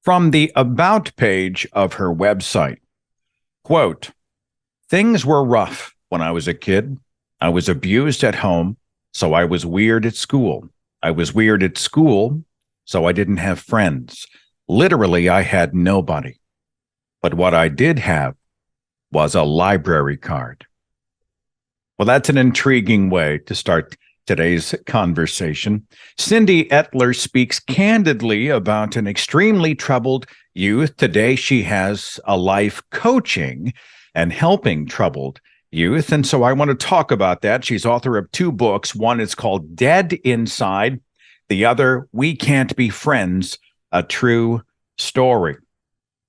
From the About page of her website, quote, "Things were rough when I was a kid. I was abused at home, so I was weird at school. I was weird at school, so I didn't have friends. Literally, I had nobody. But what I did have was a library card." Well, that's an intriguing way to start today's conversation. Cyndy Etler speaks candidly about an extremely troubled youth. Today, she has a life coaching and helping troubled youth. And so I want to talk about that. She's author of two books. One is called Dead Inside. The other, We Can't Be Friends, A True Story.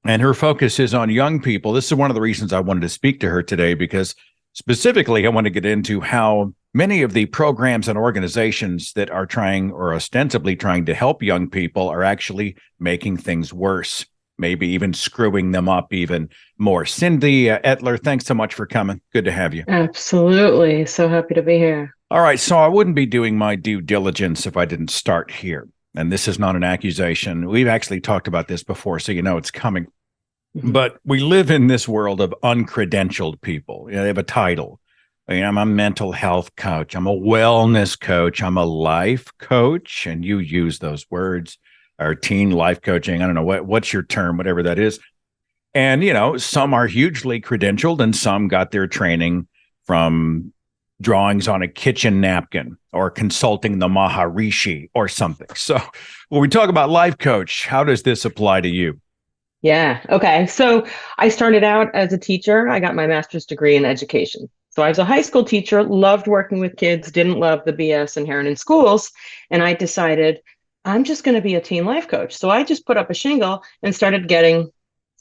And her focus is on young people. This is one of the reasons I wanted to speak to her today, because specifically, I want to get into how many of the programs and organizations that are trying or ostensibly trying to help young people are actually making things worse, maybe even screwing them up even more. Cyndy Etler, thanks so much for coming. Good to have you. Absolutely. So happy to be here. All right. So I wouldn't be doing my due diligence if I didn't start here. And this is not an accusation. We've actually talked about this before, so you know it's coming. Mm-hmm. But we live in this world of uncredentialed people. You know, they have a title. I'm a mental health coach. I'm a wellness coach. I'm a life coach. And you use those words, or teen life coaching. I don't know what's your term, whatever that is. And, you know, some are hugely credentialed and some got their training from drawings on a kitchen napkin or consulting the Maharishi or something. So when we talk about life coach, how does this apply to you? Yeah. Okay. So I started out as a teacher. I got my master's degree in education. So I was a high school teacher, loved working with kids, didn't love the BS inherent in schools. And I decided I'm just going to be a teen life coach. So I just put up a shingle and started getting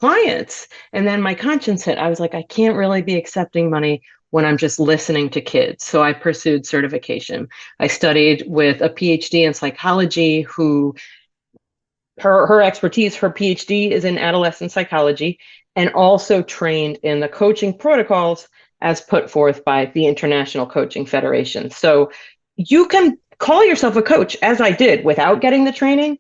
clients. And then my conscience hit. I was like, I can't really be accepting money when I'm just listening to kids. So I pursued certification. I studied with a PhD in psychology her expertise, her PhD is in adolescent psychology, and also trained in the coaching protocols as put forth by the International Coaching Federation. So you can call yourself a coach, as I did, without getting the training,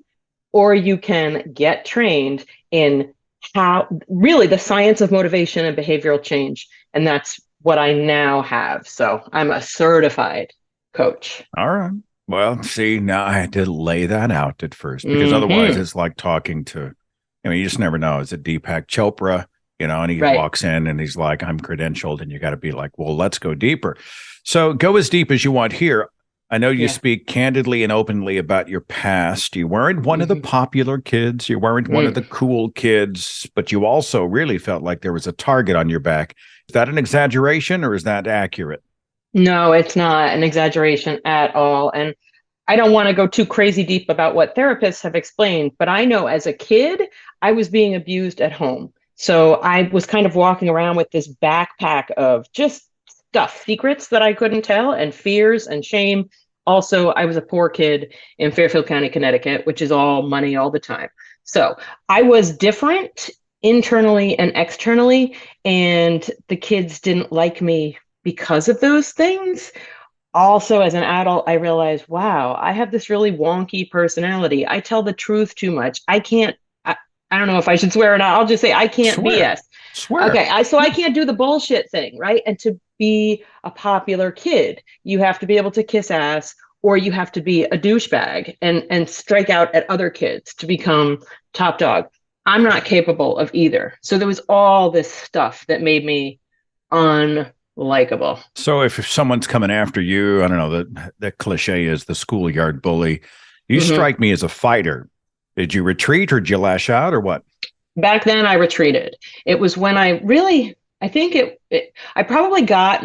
or you can get trained in how really the science of motivation and behavioral change. And that's what I now have. So I'm a certified coach. All right. Well, see, now I had to lay that out at first, because otherwise it's like talking to, I mean, you just never know. Is it Deepak Chopra, you know, and he walks in and he's like, I'm credentialed, and you got to be like, well, let's go deeper. So go as deep as you want here. I know you speak candidly and openly about your past. You weren't one of the popular kids. You weren't one of the cool kids, but you also really felt like there was a target on your back. Is that an exaggeration or is that accurate? No, it's not an exaggeration at all. And I don't want to go too crazy deep about what therapists have explained, but I know as a kid, I was being abused at home. So I was kind of walking around with this backpack of just stuff, secrets that I couldn't tell, and fears and shame. Also, I was a poor kid in Fairfield County, Connecticut, which is all money all the time. So I was different internally and externally, and the kids didn't like me because of those things. Also, as an adult, I realized, wow, I have this really wonky personality. I tell the truth too much. I don't know if I should swear or not. I'll just say I can't BS. Swear. Okay, so I can't do the bullshit thing, right? And to be a popular kid, you have to be able to kiss ass, or you have to be a douchebag and strike out at other kids to become top dog. I'm not capable of either. So there was all this stuff that made me unlikable. So if someone's coming after you, I don't know, the cliche is the schoolyard bully. You strike me as a fighter. Did you retreat or did you lash out or what? Back then I retreated. It was when I probably got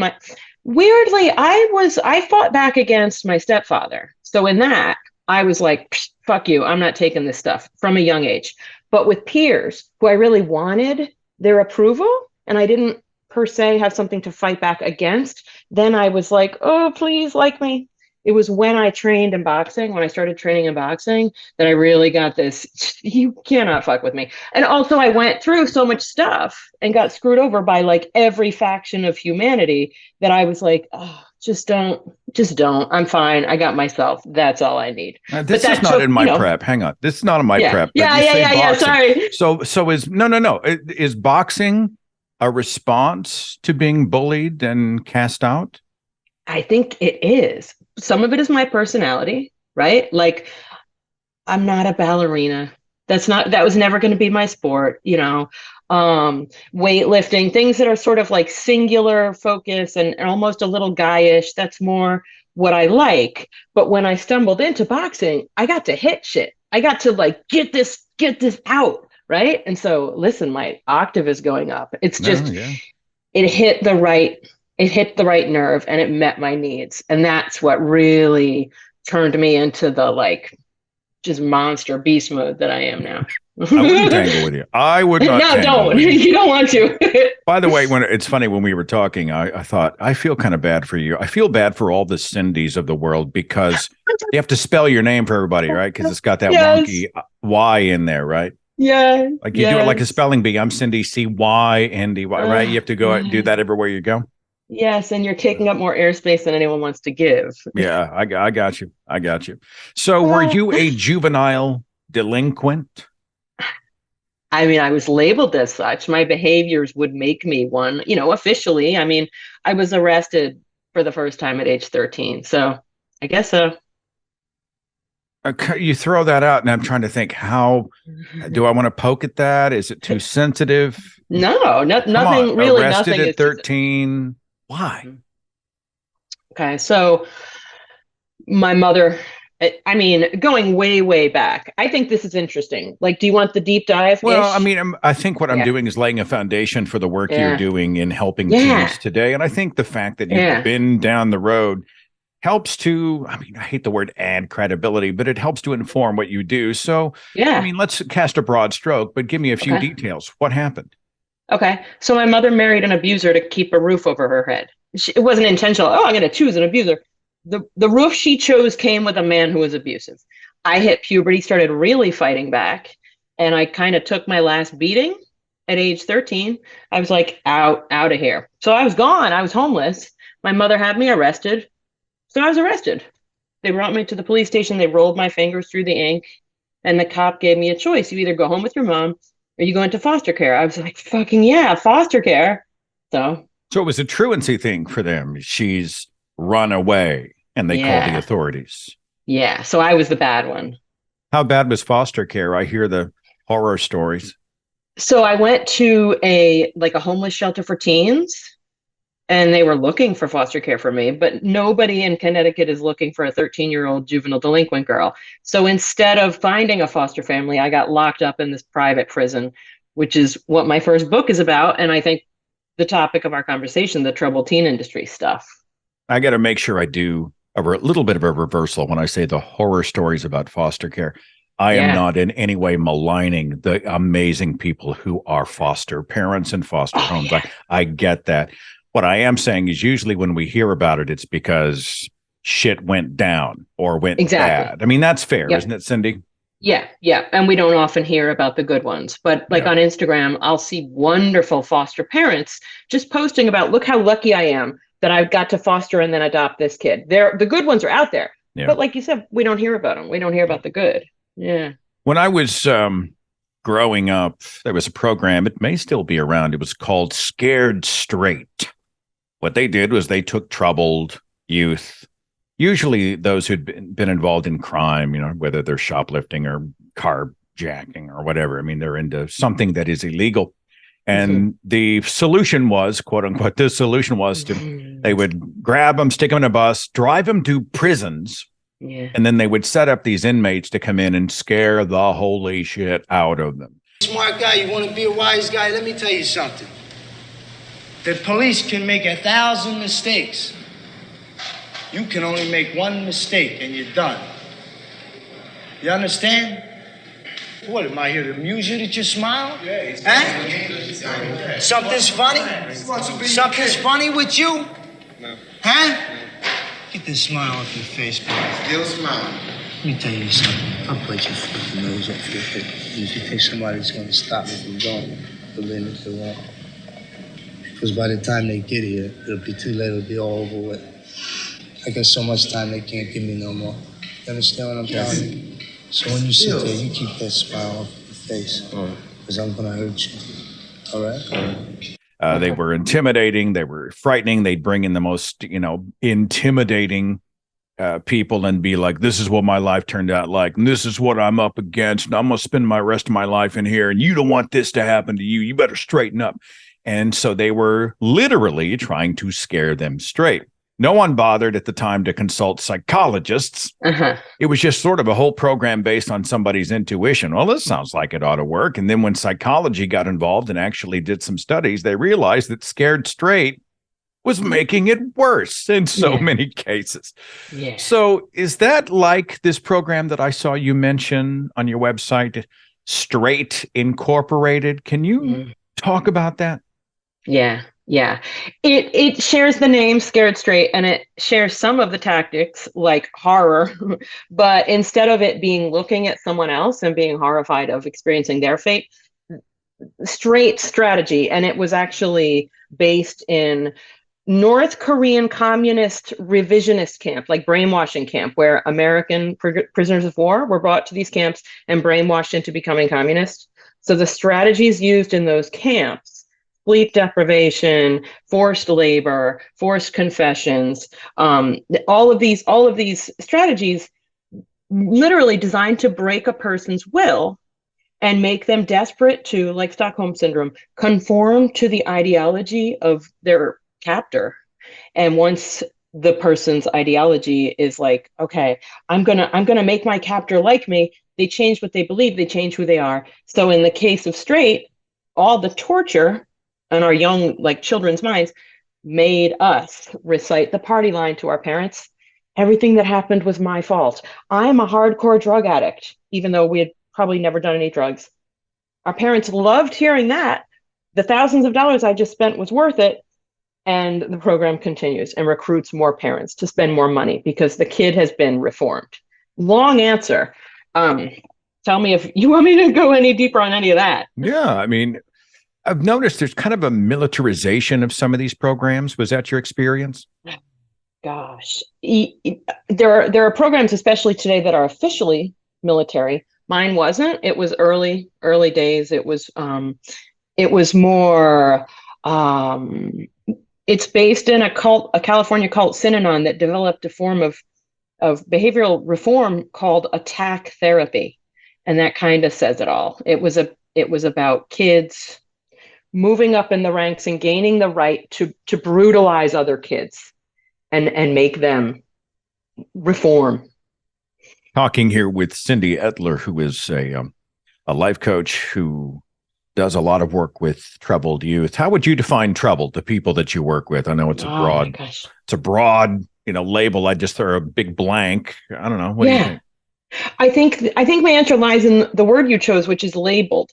weirdly, I fought back against my stepfather. So in that, I was like, fuck you, I'm not taking this stuff from a young age. But with peers who I really wanted their approval, and I didn't per se have something to fight back against, then I was like, oh, please like me. It was when I trained in boxing, when I started training in boxing, that I really got this, you cannot fuck with me. And also I went through so much stuff and got screwed over by like every faction of humanity that I was like, oh, just don't. I'm fine. I got myself. That's all I need. But This is that not took, in my prep. Hang on. This is not in my yeah, prep, but yeah, you yeah, say yeah, yeah. boxing. Sorry. So is no. Is boxing a response to being bullied and cast out? I think it is. Some of it is my personality, right? Like I'm not a ballerina. That was never going to be my sport, weightlifting, things that are sort of like singular focus and almost a little guyish. That's more what I like. But when I stumbled into boxing, I got to hit shit. I got to like get this out, right? And so listen, my octave is going up. It's No, just yeah. it hit the right it hit the right nerve and it met my needs. And that's what really turned me into the like just monster beast mode that I am now. I wouldn't tangle with you. I would not No, tangle don't. with you. You don't want to. By the way, when it's funny when we were talking, I thought I feel kind of bad for you. I feel bad for all the Cyndys of the world because you have to spell your name for everybody, right? Because it's got that Yes. wonky Y in there, right? Yeah. Like you do it like a Yes. spelling bee. I'm Cyndy CYNDY, right? You have to go do Yes. that everywhere you go. Yes. And you're taking up more airspace than anyone wants to give. Yeah, I got you. I got you. So, were Well, you a juvenile delinquent? I mean, I was labeled as such. My behaviors would make me one, officially. I mean, I was arrested for the first time at age 13. So I guess so. You throw that out, and I'm trying to think how do I want to poke at that? Is it too sensitive? No, Come on, nothing, really, arrested nothing at is too. 13. Why? Okay, so my mother, I mean, going way, way back, I think this is interesting. Like, do you want the deep dive Well, I ish? mean, I think what I'm Yeah, doing is laying a foundation for the work you're yeah, doing in helping yeah, teens today. And I think the fact that you've yeah, been down the road helps to, I mean, I hate the word add credibility, but it helps to inform what you do. So, I yeah. mean, let's cast a broad stroke, but give me a few Okay, details. What happened? okay. So my mother married an abuser to keep a roof over her head. It wasn't intentional. Oh, I'm going to choose an abuser. The roof she chose came with a man who was abusive. I hit puberty, started really fighting back, and I kind of took my last beating at age 13. I was like, out of here. So I was gone. I was homeless. My mother had me arrested. So I was arrested. They brought me to the police station. They rolled my fingers through the ink, and the cop gave me a choice. You either go home with your mom or you go into foster care. I was like, fucking yeah, foster care. So So it was a truancy thing for them. She's run away and they called the yeah, authorities. yeah. So I was the bad one. How bad was foster care? I hear the horror stories. So I went to a homeless shelter for teens and they were looking for foster care for me, but nobody in Connecticut is looking for a 13-year-old juvenile delinquent girl. So instead of finding a foster family, I got locked up in this private prison, which is what my first book is about. And I think the topic of our conversation, the troubled teen industry stuff. I got to make sure I do a little bit of a reversal when I say the horror stories about foster care. I am Yeah. not in any way maligning the amazing people who are foster parents and foster Oh, homes. yeah. I get that. What I am saying is usually when we hear about it, it's because shit went down or went Exactly. bad. I mean, that's fair, isn't Yep. it, Cyndy? Yeah, yeah. And we don't often hear about the good ones. But like Yeah. on Instagram, I'll see wonderful foster parents just posting about, look how lucky I am that I got to foster and then adopt this kid. The good ones are out there. Yeah. But like you said, we don't hear about them. We don't hear about the good. Yeah. When I was growing up, there was a program, it may still be around. It was called Scared Straight. What they did was they took troubled youth, usually those who'd been involved in crime, whether they're shoplifting or carjacking or whatever. I mean, they're into something that is illegal. Hmm. And the solution was, quote unquote, the solution was to, they Hmm. would grab them, stick them in a bus, drive them to prisons, Yeah. and then they would set up these inmates to come in and scare the holy shit out of them. Smart guy, you want to be a wise guy? Let me tell you something. The police can make 1,000 mistakes. You can only make one mistake and you're done. You understand? What, am I here to amuse you that you smile? Yeah. Huh? Something's funny? Something's funny with you? No. Huh? Get this smile off your face, please. Still smiling. Let me tell you something. I'll bite your fucking nose off your head. If you think somebody's gonna stop me from going, believe me, they won't. Because by the time they get here, it'll be too late. It'll be all over with. I got so much time they can't give me no more. You understand what I'm telling you? So when you sit there, you keep that smile off your face, because I'm gonna hurt you. All right? They were intimidating. They were frightening. They'd bring in the most, intimidating people and be like, this is what my life turned out like, and this is what I'm up against, and I'm going to spend my rest of my life in here, and you don't want this to happen to you. You better straighten up. And so they were literally trying to scare them straight. No one bothered at the time to consult psychologists. It was just sort of a whole program based on somebody's intuition. Well, this sounds like it ought to work. And then when psychology got involved and actually did some studies, they realized that scared straight was making it worse in so many cases. Yeah. So is that like this program that I saw you mention on your website, Straight Incorporated? Can you talk about that? Yeah. It shares the name Scared Straight, and it shares some of the tactics like horror, but instead of it being looking at someone else and being horrified of experiencing their fate, straight strategy. And it was actually based in North Korean communist revisionist camp, like brainwashing camp, where American prisoners of war were brought to these camps and brainwashed into becoming communists. So the strategies used in those camps, sleep deprivation, forced labor, forced confessions, all of these strategies literally designed to break a person's will and make them desperate to, like Stockholm syndrome, conform to the ideology of their captor. And once the person's ideology is like, okay, I'm gonna make my captor like me, they change what they believe, they change who they are. So in the case of Straight, all the torture in our young, like children's minds, made us recite the party line to our parents. Everything that happened was my fault. I'm a hardcore drug addict, even though we had probably never done any drugs. Our parents loved hearing that. The thousands of dollars I just spent was worth it. And the program continues and recruits more parents to spend more money because the kid has been reformed. Long answer. Tell me if you want me to go any deeper on any of that. Yeah, I mean, I've noticed there's kind of a militarization of some of these programs. Was that your experience? Gosh, there are programs, especially today, that are officially military. Mine wasn't. It was early days. It was more. It's based in a California cult synanon that developed a form of behavioral reform called attack therapy, and that kind of says it all. It was about kids moving up in the ranks and gaining the right to brutalize other kids and make them reform. Talking here with Cyndy Etler, who is a life coach who does a lot of work with troubled youth. How would you define troubled, the people that you work with? I know it's a broad, label. I just throw a big blank. I don't know. What do you think? I think my answer lies in the word you chose, which is labeled.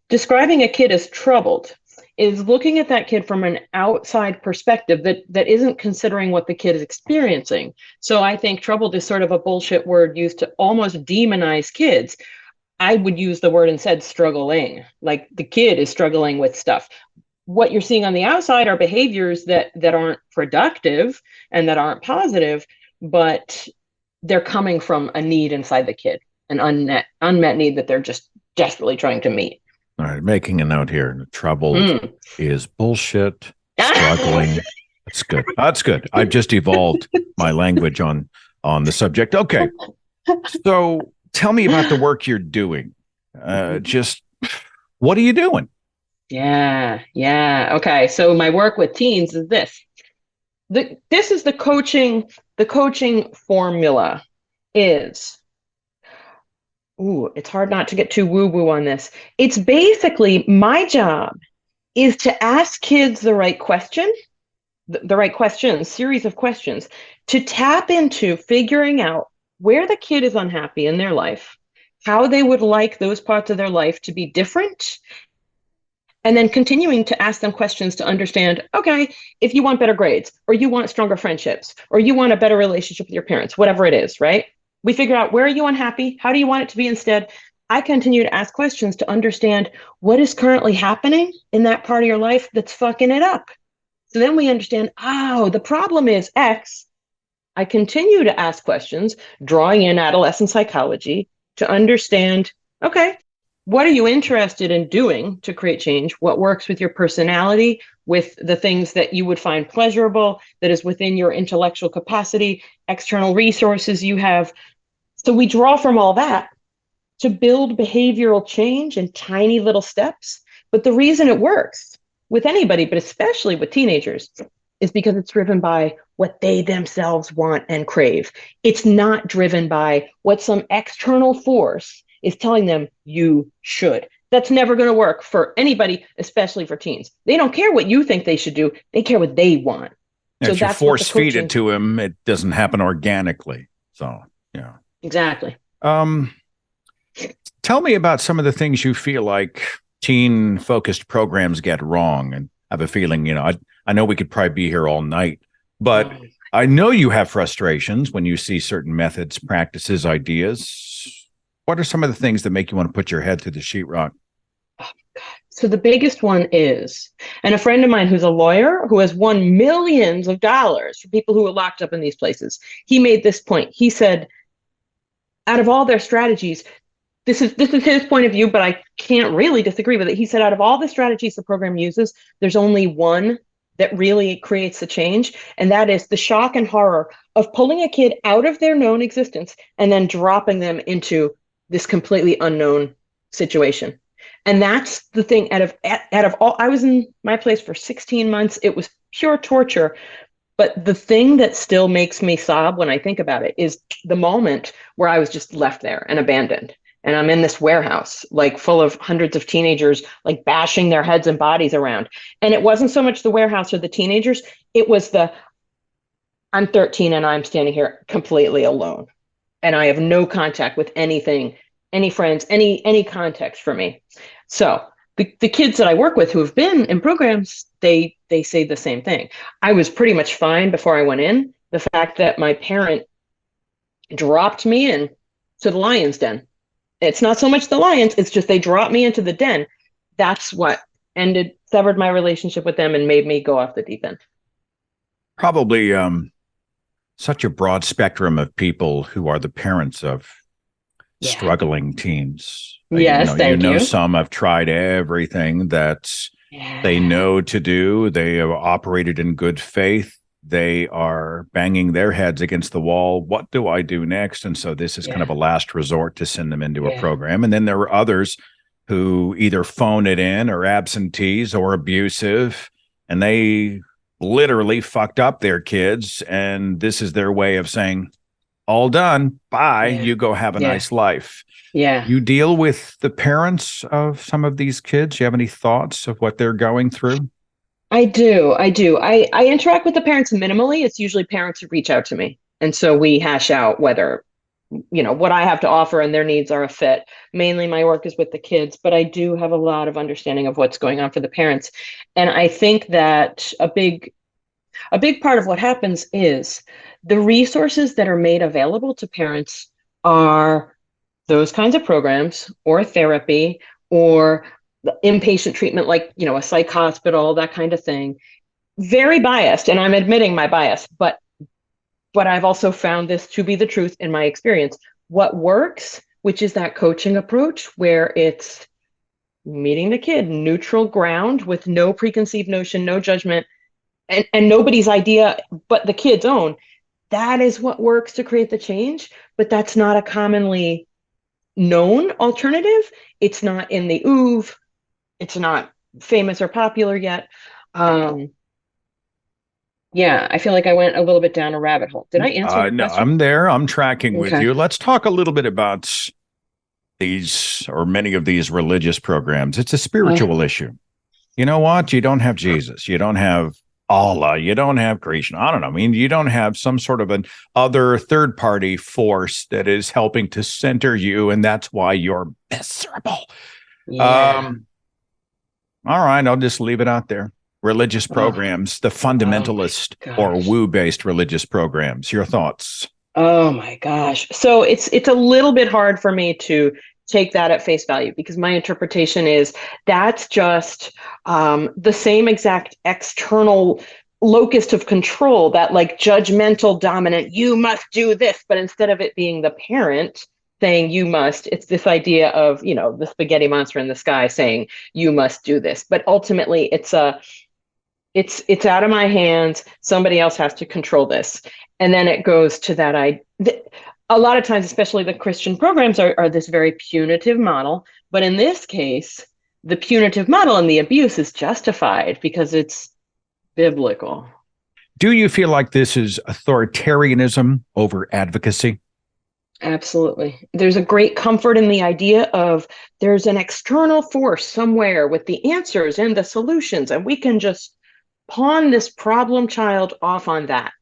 Describing a kid as troubled is looking at that kid from an outside perspective that isn't considering what the kid is experiencing. So I think troubled is sort of a bullshit word used to almost demonize kids. I would use the word instead struggling, like the kid is struggling with stuff. What you're seeing on the outside are behaviors that aren't productive and that aren't positive, but they're coming from a need inside the kid, an unmet need that they're just desperately trying to meet. All right, making a note here. Troubled is bullshit. Struggling. That's good. That's good. I've just evolved my language on the subject. Okay. So tell me about the work you're doing. Just what are you doing? Yeah. Okay. So my work with teens is this. This is the coaching formula is. Ooh, it's hard not to get too woo-woo on this. It's basically my job is to ask kids the right question, series of questions, to tap into figuring out where the kid is unhappy in their life, how they would like those parts of their life to be different, and then continuing to ask them questions to understand, okay, if you want better grades, or you want stronger friendships, or you want a better relationship with your parents, whatever it is, right? We figure out, where are you unhappy? How do you want it to be instead? I continue to ask questions to understand what is currently happening in that part of your life that's fucking it up. So then we understand, the problem is X. I continue to ask questions, drawing in adolescent psychology to understand, okay, what are you interested in doing to create change? What works with your personality, with the things that you would find pleasurable, that is within your intellectual capacity, external resources you have. So we draw from all that to build behavioral change in tiny little steps. But the reason it works with anybody, but especially with teenagers, is because it's driven by what they themselves want and crave. It's not driven by what some external force is telling them you should. That's never going to work for anybody, especially for teens. They don't care what you think they should do. They care what they want. Yeah, So if you that's force feed it to him, it doesn't happen organically. So, yeah. Exactly. Tell me about some of the things you feel like teen-focused programs get wrong. And I have a feeling, I know we could probably be here all night, but I know you have frustrations when you see certain methods, practices, ideas. What are some of the things that make you want to put your head through the sheetrock? So the biggest one is, and a friend of mine who's a lawyer who has won millions of dollars for people who are locked up in these places, he made this point. He said, out of all their strategies, this is his point of view, but I can't really disagree with it. He said, out of all the strategies the program uses, there's only one that really creates the change, and that is the shock and horror of pulling a kid out of their known existence and then dropping them into this completely unknown situation. And that's the thing. Out of all, I was in my place for 16 months. It was pure torture. But the thing that still makes me sob when I think about it is the moment where I was just left there and abandoned. And I'm in this warehouse, like full of hundreds of teenagers, like bashing their heads and bodies around. And it wasn't so much the warehouse or the teenagers. It was I'm 13 and I'm standing here completely alone. And I have no contact with anything, any friends, any context for me. So the kids that I work with who have been in programs, they say the same thing. I was pretty much fine before I went in. The fact that my parent dropped me in to the lion's den. It's not so much the lions, it's just they dropped me into the den. That's what severed my relationship with them and made me go off the deep end. Probably such a broad spectrum of people who are the parents of struggling teens. Yes, thank you. Some have tried everything that they know to do. They have operated in good faith. They are banging their heads against the wall. What do I do next? And so this is kind of a last resort to send them into a program. And then there are others who either phone it in or absentees or abusive, and they literally fucked up their kids. And this is their way of saying, all done. Bye. You go have a nice life. Yeah. You deal with the parents of some of these kids. You have any thoughts of what they're going through? I do. I interact with the parents minimally. It's usually parents who reach out to me. And so we hash out whether, what I have to offer and their needs are a fit. Mainly my work is with the kids, but I do have a lot of understanding of what's going on for the parents. And I think that a big part of what happens is the resources that are made available to parents are those kinds of programs or therapy or inpatient treatment, like, a psych hospital, that kind of thing. Very biased, and I'm admitting my bias, but I've also found this to be the truth in my experience. What works, which is that coaching approach where it's meeting the kid, neutral ground with no preconceived notion, no judgment, and nobody's idea but the kid's own. That is what works to create the change, but that's not a commonly known alternative. It's not in the oeuvre. It's not famous or popular yet. I feel like I went a little bit down a rabbit hole. Did I answer your No, question? I'm there. I'm tracking with you. Let's talk a little bit about these or many of these religious programs. It's a spiritual issue. You know what? You don't have Jesus. You don't have Allah. You don't have Krishna. I don't know. I mean, you don't have some sort of an other third-party force that is helping to center you, and that's why you're miserable. Yeah. All right, I'll just leave it out there. Religious programs, the fundamentalist or woo-based religious programs. Your thoughts? Oh my gosh. So it's a little bit hard for me to take that at face value because my interpretation is that's just the same exact external locus of control, that like judgmental dominant, you must do this, but instead of it being the parent saying you must, it's this idea of, the spaghetti monster in the sky saying you must do this. But ultimately it's out of my hands. Somebody else has to control this. And then it goes to that a lot of times, especially the Christian programs are this very punitive model. But in this case, the punitive model and the abuse is justified because it's biblical. Do you feel like this is authoritarianism over advocacy? Absolutely. There's a great comfort in the idea of there's an external force somewhere with the answers and the solutions, and we can just pawn this problem child off on that.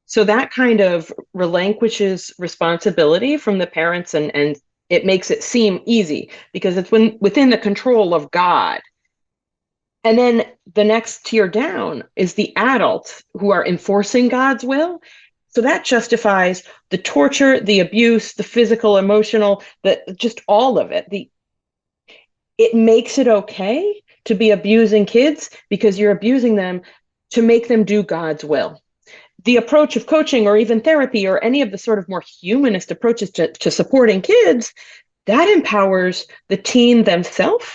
So that kind of relinquishes responsibility from the parents, and it makes it seem easy because it's within the control of God. And then the next tier down is the adults who are enforcing God's will. So that justifies the torture, the abuse, the physical, emotional, just all of it. It makes it okay to be abusing kids because you're abusing them to make them do God's will. The approach of coaching or even therapy or any of the sort of more humanist approaches to supporting kids, that empowers the teen themselves.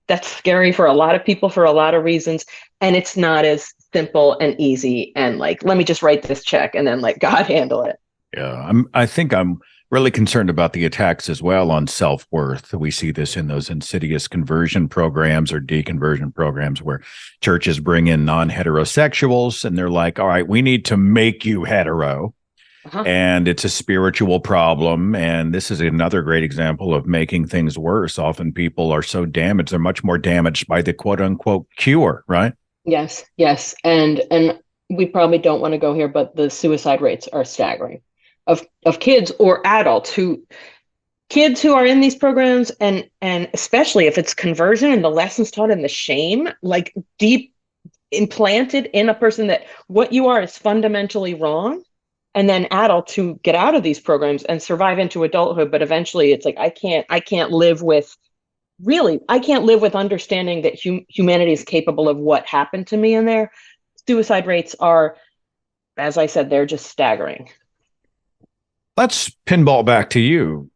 That's scary for a lot of people for a lot of reasons. And it's not as simple and easy and like, let me just write this check and then let God handle it. Yeah, I think I'm really concerned about the attacks as well on self-worth. We see this in those insidious conversion programs or deconversion programs where churches bring in non-heterosexuals and they're like, all right, we need to make you hetero. Uh-huh. And it's a spiritual problem. And this is another great example of making things worse. Often people are so damaged, they're much more damaged by the quote unquote cure, right? Yes, yes. And we probably don't want to go here, but the suicide rates are staggering of kids or adults kids who are in these programs, and especially if it's conversion and the lessons taught and the shame, like deep implanted in a person that what you are is fundamentally wrong. And then adults who get out of these programs and survive into adulthood, but eventually it's like, I can't live with understanding that humanity is capable of what happened to me in there. Suicide rates are, as I said, they're just staggering. Let's pinball back to you.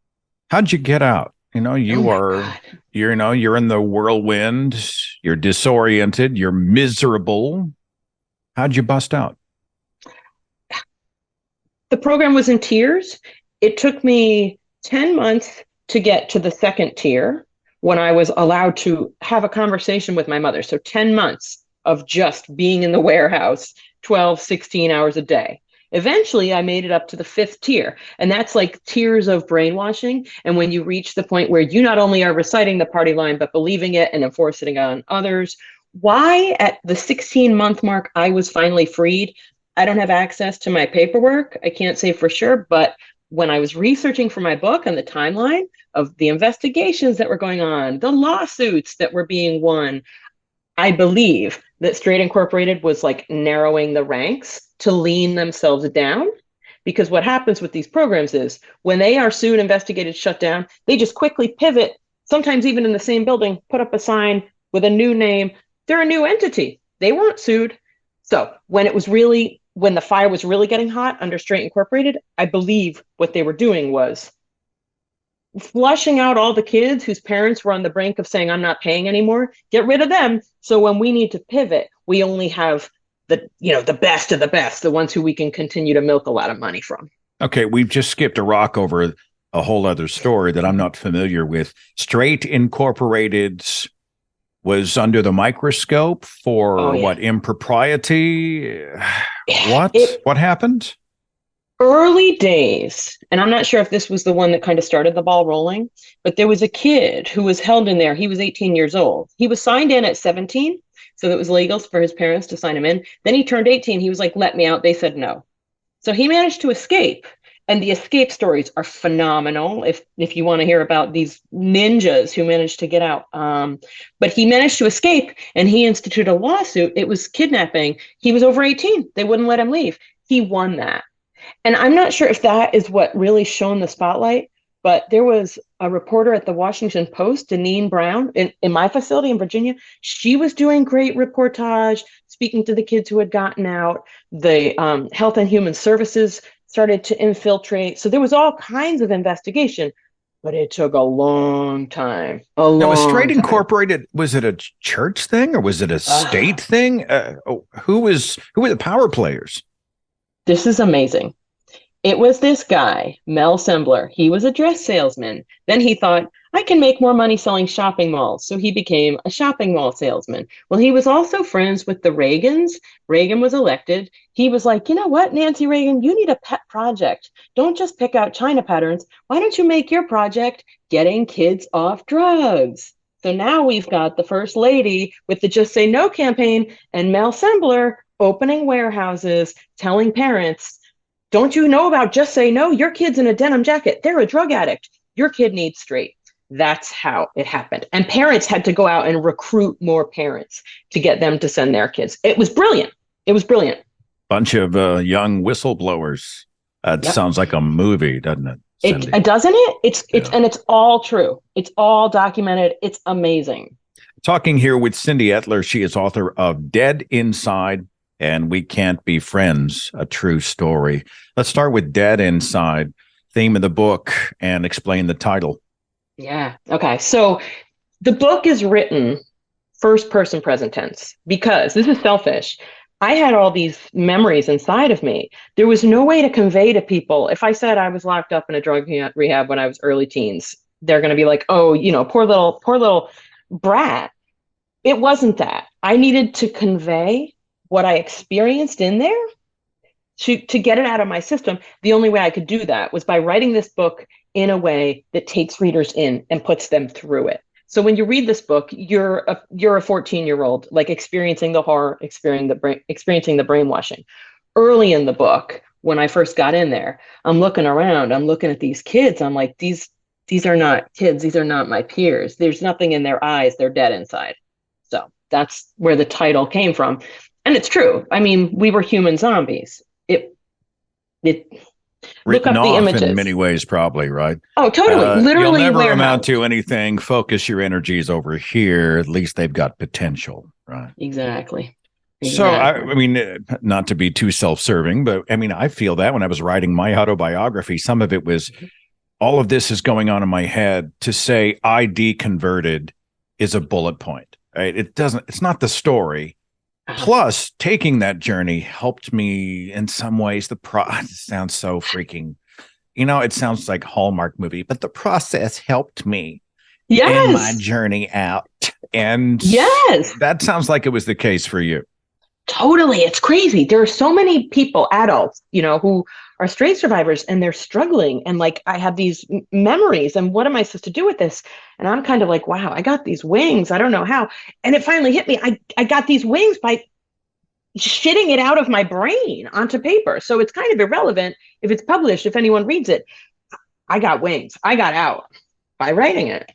How'd you get out? You're in the whirlwind, you're disoriented, you're miserable. How'd you bust out? The program was in tiers. It took me 10 months to get to the second tier when I was allowed to have a conversation with my mother. So 10 months of just being in the warehouse, 12, 16 hours a day. Eventually, I made it up to the fifth tier, and that's like tiers of brainwashing. And when you reach the point where you not only are reciting the party line, but believing it and enforcing it on others, why at the 16-month mark, I was finally freed. I don't have access to my paperwork. I can't say for sure, but when I was researching for my book and the timeline of the investigations that were going on, the lawsuits that were being won, I believe that Straight Incorporated was like narrowing the ranks to lean themselves down. Because what happens with these programs is when they are sued, investigated, shut down, they just quickly pivot, sometimes even in the same building, put up a sign with a new name. They're a new entity. They weren't sued. So when the fire was really getting hot under Straight Incorporated, I believe what they were doing was flushing out all the kids whose parents were on the brink of saying, I'm not paying anymore, get rid of them. So when we need to pivot, we only have the best of the best, the ones who we can continue to milk a lot of money from. Okay, we've just skipped a rock over a whole other story that I'm not familiar with. Straight Incorporated was under the microscope for what, impropriety? What happened? Early days, and I'm not sure if this was the one that kind of started the ball rolling, but there was a kid who was held in there. He was 18 years old. He was signed in at 17, so it was legal for his parents to sign him in. Then he turned 18. He was like, let me out. They said no. So he managed to escape. And the escape stories are phenomenal if you want to hear about these ninjas who managed to get out. But he managed to escape, and he instituted a lawsuit. It was kidnapping. He was over 18. They wouldn't let him leave. He won that. And I'm not sure if that is what really shone the spotlight, but there was a reporter at the Washington Post, Deneen Brown, in my facility in Virginia. She was doing great reportage, speaking to the kids who had gotten out. The Health and Human Services started to infiltrate. So there was all kinds of investigation, but it took a long time. Now, was Straight Time. Incorporated, was it a church thing or was it a state thing? Who were the power players? This is amazing. It was this guy, Mel Sembler. He was a dress salesman. Then he thought, I can make more money selling shopping malls. So he became a shopping mall salesman. Well, he was also friends with the Reagans. Reagan was elected. He was like, you know what, Nancy Reagan, you need a pet project. Don't just pick out China patterns. Why don't you make your project getting kids off drugs? So now we've got the first lady with the Just Say No campaign and Mel Sembler opening warehouses, telling parents, don't you know about Just Say No? Your kid's in a denim jacket. They're a drug addict. Your kid needs straight. That's how it happened. And parents had to go out and recruit more parents to get them to send their kids. It was brilliant. It was brilliant. Bunch of young whistleblowers. That sounds like a movie, doesn't it? It doesn't it? It's all true. It's all documented. It's amazing. Talking here with Cyndy Etler. She is author of Dead Inside and We Can't Be Friends, a True Story. Let's start with Dead Inside, theme of the book, and explain the title. Yeah. Okay. So the book is written first person present tense because this is selfish. I had all these memories inside of me. There was no way to convey to people. If I said I was locked up in a drug rehab when I was early teens, they're going to be like, oh, poor little brat. It wasn't that. I needed to convey what I experienced in there to get it out of my system. The only way I could do that was by writing this book in a way that takes readers in and puts them through it. So when you read this book, you're a 14-year-old, like experiencing the horror, experiencing the brainwashing. Early in the book, when I first got in there, I'm looking around, I'm looking at these kids. I'm like, these are not kids. These are not my peers. There's nothing in their eyes. They're dead inside. So that's where the title came from. And it's true. I mean, we were human zombies. Look up the images. In many ways, probably, right? Oh, totally. Literally, you'll never amount to anything. Focus your energies over here. At least they've got potential, right? Exactly. So, I mean, not to be too self-serving, but I mean, I feel that when I was writing my autobiography, some of it was all of this is going on in my head. To say I deconverted is a bullet point, right? It's not the story. Plus, taking that journey helped me in some ways. It sounds so freaking, it sounds like a Hallmark movie, but the process helped me in my journey out. And that sounds like it was the case for you. Totally. It's crazy. There are so many people, adults, who are straight survivors and they're struggling. And like, I have these memories and what am I supposed to do with this? And I'm kind of like, wow, I got these wings. I don't know how. And it finally hit me. I got these wings by shitting it out of my brain onto paper. So it's kind of irrelevant if it's published, if anyone reads it. I got wings. I got out by writing it.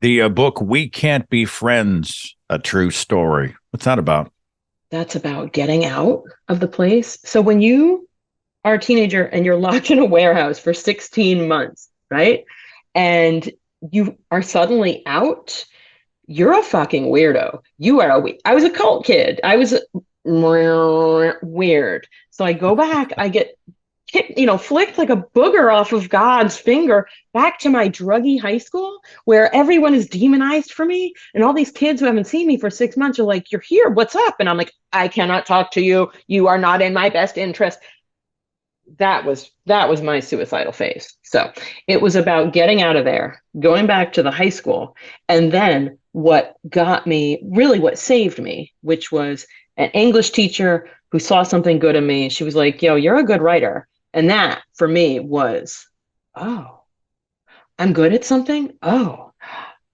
The book, We Can't Be Friends, a True Story. What's that about? That's about getting out of the place. So when you are a teenager and you're locked in a warehouse for 16 months, right? And you are suddenly out, you're a fucking weirdo. I was a cult kid. I was weird. So I go back, I get kicked, flicked like a booger off of God's finger back to my druggy high school where everyone is demonized for me. And all these kids who haven't seen me for 6 months are like, you're here, what's up? And I'm like, I cannot talk to you. You are not in my best interest. That was my suicidal phase. So it was about getting out of there, going back to the high school. And then what saved me, which was an English teacher who saw something good in me. She was like, yo, you're a good writer. And that for me was, oh, I'm good at something. Oh,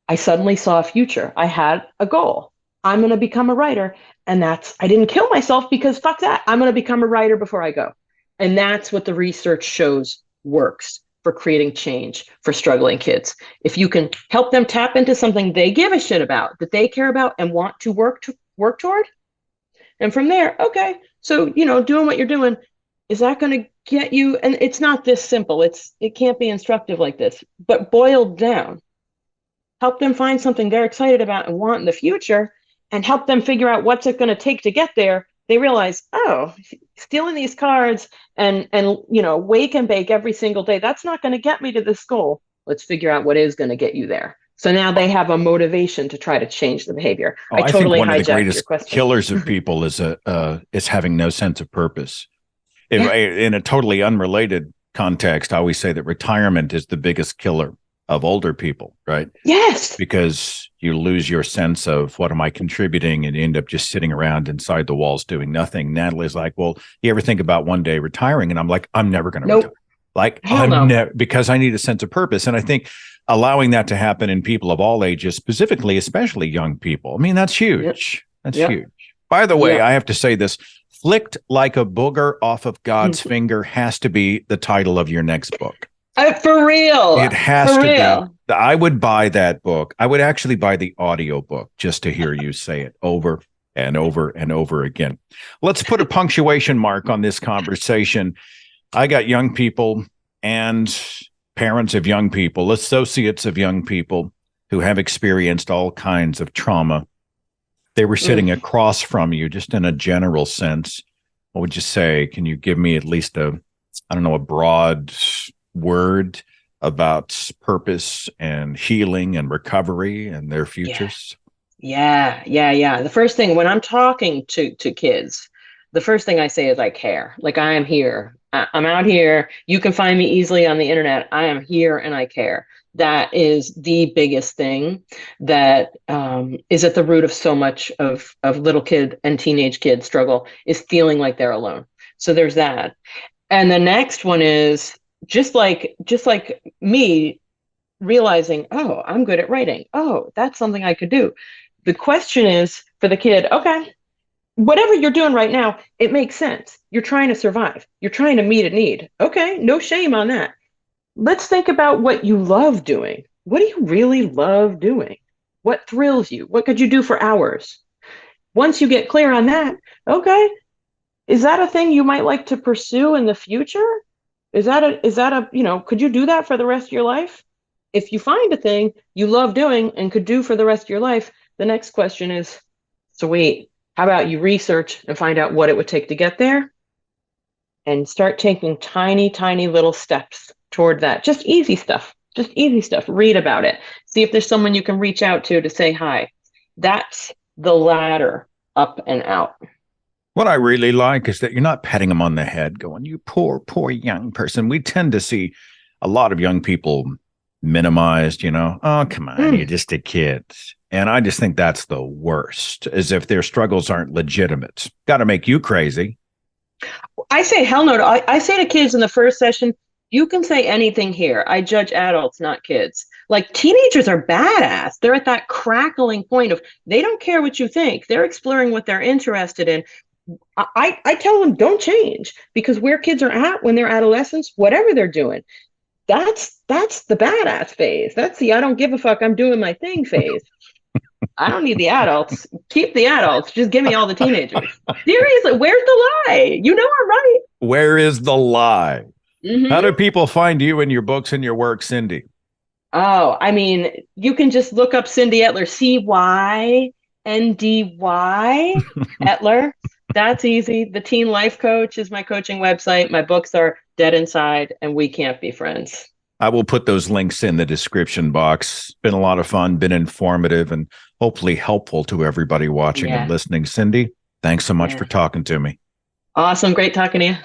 I suddenly saw a future. I had a goal. I'm going to become a writer. And I didn't kill myself because fuck that. I'm going to become a writer before I go. And that's what the research shows works for creating change for struggling kids. If you can help them tap into something they give a shit about, that they care about and want to work toward. And from there, okay, so, doing what you're doing, is that going to get you? And it's not this simple. It can't be instructive like this, but boiled down, help them find something they're excited about and want in the future. and help them figure out what's it going to take to get there, they realize, oh, stealing these cards and wake and bake every single day, that's not going to get me to this goal. Let's figure out what is going to get you there. So now they have a motivation to try to change the behavior. I think one of the greatest killers of people is having no sense of purpose. In a totally unrelated context, I always say that retirement is the biggest killer of older people, right? Yes. Because you lose your sense of what am I contributing, and you end up just sitting around inside the walls doing nothing. Natalie's like, well, you ever think about one day retiring? And I'm like, I'm never going to retire. Like, because I need a sense of purpose. And I think allowing that to happen in people of all ages, specifically, especially young people, I mean, that's huge. Yep. That's huge. By the way, I have to say this. Flicked Like a Booger Off of God's Finger has to be the title of your next book. For real. It has to be. I would buy that book. I would actually buy the audio book just to hear you say it over and over and over again. Let's put a punctuation mark on this conversation. I got young people and parents of young people, associates of young people who have experienced all kinds of trauma. They were sitting across from you, just in a general sense. What would you say? Can you give me at least a broad word about purpose and healing and recovery and their futures? Yeah. The first thing when I'm talking to kids, the first thing I say is I care. Like, I am here. I'm out here. You can find me easily on the internet. I am here and I care. That is the biggest thing that is at the root of so much of little kid and teenage kid struggle, is feeling like they're alone. So there's that. And the next one is just like me realizing, oh, I'm good at writing. Oh, that's something I could do. The question is for the kid, okay, whatever you're doing right now, it makes sense. You're trying to survive. You're trying to meet a need. Okay, no shame on that. Let's think about what you love doing. What do you really love doing? What thrills you? What could you do for hours? Once you get clear on that, okay, is that a thing you might like to pursue in the future? Is that a, could you do that for the rest of your life? If you find a thing you love doing and could do for the rest of your life, the next question is, sweet. How about you research and find out what it would take to get there and start taking tiny, tiny little steps toward that. Just easy stuff. Read about it. See if there's someone you can reach out to say hi. That's the ladder up and out. What I really like is that you're not patting them on the head going, you poor, poor young person. We tend to see a lot of young people minimized, oh, come on, you're just a kid. And I just think that's the worst, as if their struggles aren't legitimate. Got to make you crazy. I say, hell no. I say to kids in the first session, you can say anything here. I judge adults, not kids. Like, teenagers are badass. They're at that crackling point of, they don't care what you think. They're exploring what they're interested in. I tell them, don't change, because where kids are at when they're adolescents, whatever they're doing, that's the badass phase. That's the I don't give a fuck, I'm doing my thing phase. I don't need the adults. Keep the adults. Just give me all the teenagers. Seriously, where's the lie? I'm right. Where is the lie? Mm-hmm. How do people find you and your books and your work, Cyndy? Oh, I mean, you can just look up Cyndy Etler, CYNDY Etler. That's easy. The Teen Life Coach is my coaching website. My books are Dead Inside and We Can't Be Friends. I will put those links in the description box. Been a lot of fun, been informative, and hopefully helpful to everybody watching and listening. Cyndy, thanks so much for talking to me. Awesome. Great talking to you.